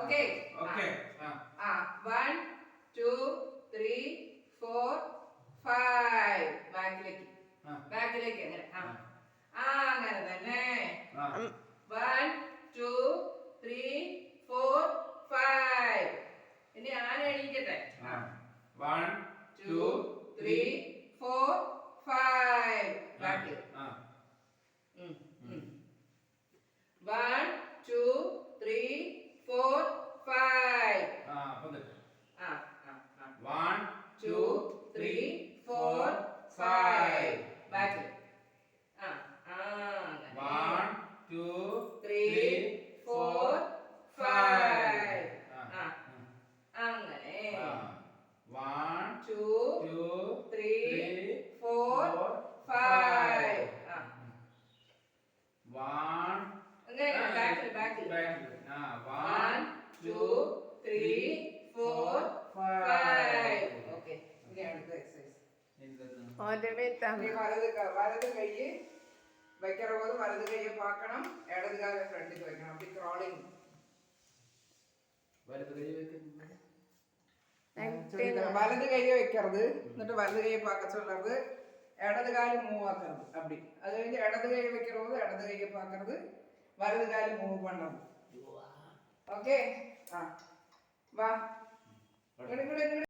Okay. Okay. 1, 2, 3, 4, 5. ബാക്കിലേക്ക് അങ്ങനെ. അങ്ങനെ തന്നെ. 1, 2, 3, 4, 5. ഇനി ആന എണീക്കട്ടെ. 1, 2, 3, 4, 5. ബാക്കി. 1, 2, 3, 4, 5. 1, 2, 3, 4, 5. ബാക്കി. 1, 2, 3, 4, 5. അങ്ങനെ. 1, 2, 3, 4, 5. ബാക്കിൽ. 1, 2, 3, 4, 5. ഓക്കെ. ഇനി അടുത്ത എക്സസൈസ്. വലത് കൈ വയ്ക്കറുപോത് വലത് കൈയെ പാക്കണം, ഇടത് കാല ഫ്രണ്ടിൽ വെക്കണം. അപ്പൊ ക്രോളിംഗ്. വലത് കൈ വെക്കരുത്, എന്നിട്ട് വലത് കൈ പാക്ക ചൊല്ലരുത്, ഇടത് കാല് മൂവ് ആക്കരുത്. അപ്പടി അത് കഴിഞ്ഞ് ഇടത് കൈ വെക്കരുത്, ഇടത് കൈയെ പാക്കരുത്, വലത് കാല് മൂവ് പണ്ണത്. ഓക്കെ. വാ.